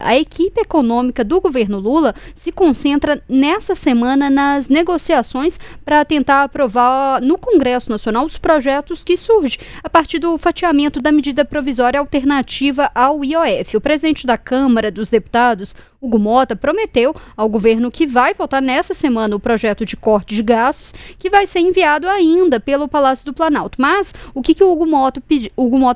A equipe econômica do governo Lula se concentra nessa semana nas negociações para tentar aprovar no Congresso Nacional os projetos que surgem a partir do fatiamento da medida provisória alternativa ao IOF. O presidente da Câmara dos Deputados, Hugo Mota, prometeu ao governo que vai votar nessa semana o projeto de corte de gastos, que vai ser enviado ainda pelo Palácio do Planalto. Mas o que o Hugo Mota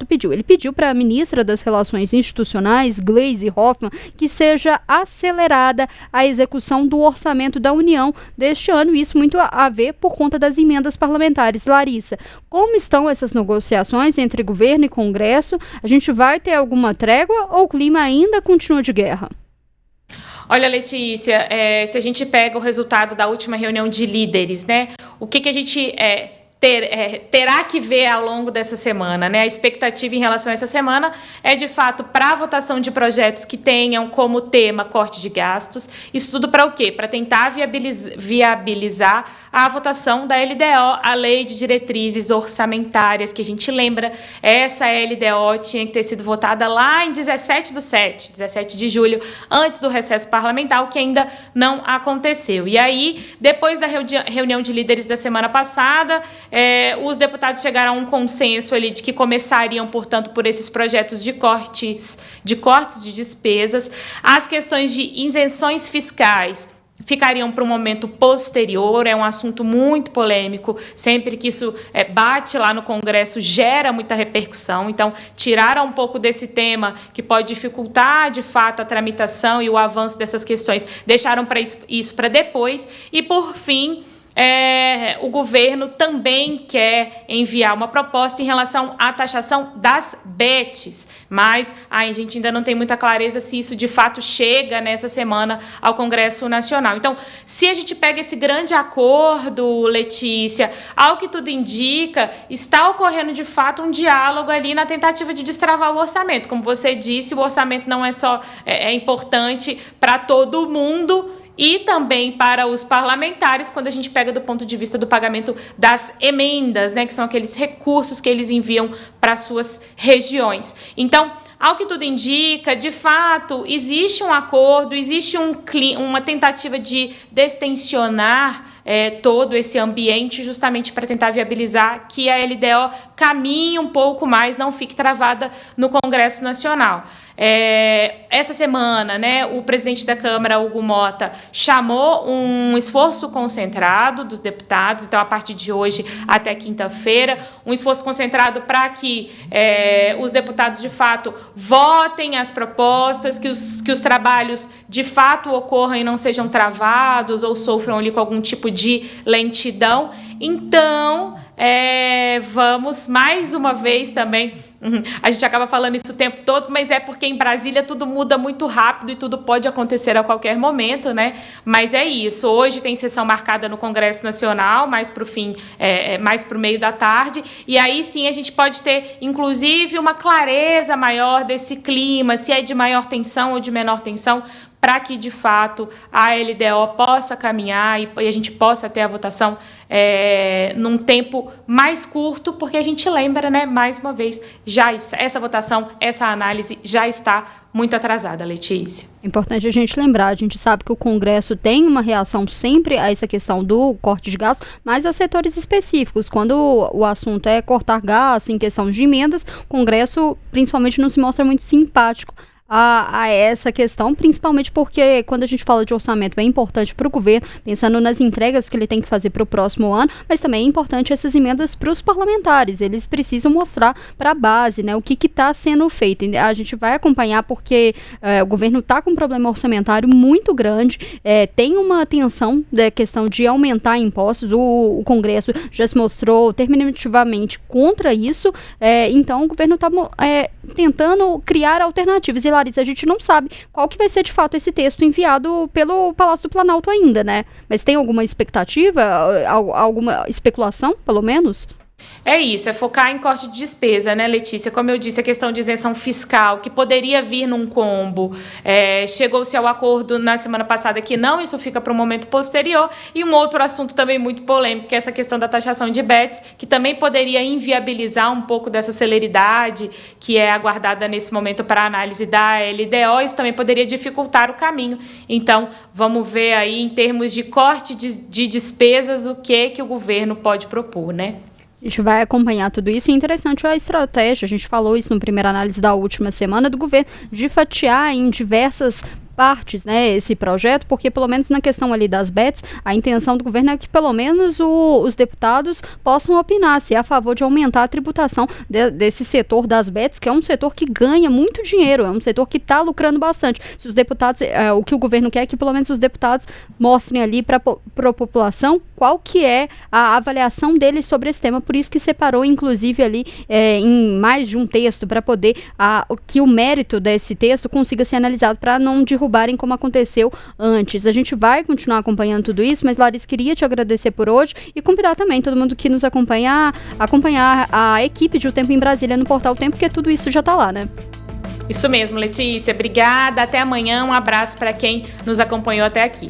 pediu? Ele pediu para a ministra das Relações Institucionais, Gleisi Hoffmann, que seja acelerada a execução do orçamento da União deste ano, isso muito a ver por conta das emendas parlamentares. Larissa, como estão essas negociações entre governo e Congresso? A gente vai ter alguma trégua ou o clima ainda continua de guerra? Olha, Letícia, se a gente pega o resultado da última reunião de líderes, né, o que a gente terá que ver ao longo dessa semana, né? A expectativa em relação a essa semana é, de fato, para a votação de projetos que tenham como tema corte de gastos. Isso tudo para o quê? Para tentar viabilizar a votação da LDO, a Lei de Diretrizes Orçamentárias, que a gente lembra, essa LDO tinha que ter sido votada lá em 17 de julho, antes do recesso parlamentar, o que ainda não aconteceu. E aí, depois da reunião de líderes da semana passada, os deputados chegaram a um consenso ali de que começariam, portanto, por esses projetos de cortes de despesas. As questões de isenções fiscais ficariam para um momento posterior, é um assunto muito polêmico, sempre que isso bate lá no Congresso, gera muita repercussão, então tiraram um pouco desse tema, que pode dificultar, de fato, a tramitação e o avanço dessas questões, deixaram isso para depois, e, por fim, o governo também quer enviar uma proposta em relação à taxação das bets, mas a gente ainda não tem muita clareza se isso de fato chega nessa semana ao Congresso Nacional. Então, se a gente pega esse grande acordo, Letícia, ao que tudo indica, está ocorrendo de fato um diálogo ali na tentativa de destravar o orçamento. Como você disse, o orçamento não é só importante para todo mundo, e também para os parlamentares, quando a gente pega do ponto de vista do pagamento das emendas, né, que são aqueles recursos que eles enviam para suas regiões. Então, ao que tudo indica, de fato, existe um acordo, existe uma tentativa de destensionar todo esse ambiente, justamente para tentar viabilizar que a LDO caminhe um pouco mais, não fique travada no Congresso Nacional. Essa semana, né, o presidente da Câmara, Hugo Mota, chamou um esforço concentrado dos deputados, então, a partir de hoje até quinta-feira, um esforço concentrado para que os deputados, de fato, votem as propostas, que os trabalhos, de fato, ocorram e não sejam travados ou sofram ali com algum tipo de lentidão. Então, vamos mais uma vez também, a gente acaba falando isso o tempo todo, mas é porque em Brasília tudo muda muito rápido e tudo pode acontecer a qualquer momento, né? Mas é isso, hoje tem sessão marcada no Congresso Nacional, mais para o fim, mais para o meio da tarde, e aí sim a gente pode ter, inclusive, uma clareza maior desse clima, se é de maior tensão ou de menor tensão, para que, de fato, a LDO possa caminhar e a gente possa ter a votação num tempo mais curto, porque a gente lembra, né, mais uma vez, essa votação, essa análise já está muito atrasada, Letícia. É importante a gente lembrar, a gente sabe que o Congresso tem uma reação sempre a essa questão do corte de gastos, mas a setores específicos. Quando o assunto é cortar gastos em questão de emendas, o Congresso, principalmente, não se mostra muito simpático a essa questão, principalmente porque quando a gente fala de orçamento é importante para o governo, pensando nas entregas que ele tem que fazer para o próximo ano, mas também é importante essas emendas para os parlamentares, eles precisam mostrar para a base, né, o que está sendo feito. A gente vai acompanhar porque o governo está com um problema orçamentário muito grande, tem uma tensão da questão de aumentar impostos, o Congresso já se mostrou terminativamente contra isso, então o governo está tentando criar alternativas. E Larissa, a gente não sabe qual que vai ser de fato esse texto enviado pelo Palácio do Planalto ainda, né? Mas tem alguma expectativa, alguma especulação, pelo menos? É isso, é focar em corte de despesa, né, Letícia? Como eu disse, a questão de isenção fiscal, que poderia vir num combo. Chegou-se ao acordo na semana passada que não, isso fica para um momento posterior. E um outro assunto também muito polêmico, que é essa questão da taxação de bets, que também poderia inviabilizar um pouco dessa celeridade que é aguardada nesse momento para a análise da LDO. Isso também poderia dificultar o caminho. Então, vamos ver aí, em termos de corte de despesas, o que o governo pode propor, né? A gente vai acompanhar tudo isso. E é interessante a estratégia, a gente falou isso no primeira análise da última semana do governo, de fatiar em diversas partes, né, esse projeto, porque pelo menos na questão ali das bets, a intenção do governo é que pelo menos os deputados possam opinar se é a favor de aumentar a tributação desse setor das bets, que é um setor que ganha muito dinheiro, é um setor que está lucrando bastante. Se os deputados, o que o governo quer é que pelo menos os deputados mostrem ali para a população qual que é a avaliação deles sobre esse tema, por isso que separou inclusive ali em mais de um texto para poder que o mérito desse texto consiga ser analisado para não derrubarem como aconteceu antes. A gente vai continuar acompanhando tudo isso, mas Larissa, queria te agradecer por hoje e convidar também todo mundo que nos acompanhar a equipe de O Tempo em Brasília no portal O Tempo, porque tudo isso já está lá, né? Isso mesmo, Letícia. Obrigada. Até amanhã. Um abraço para quem nos acompanhou até aqui.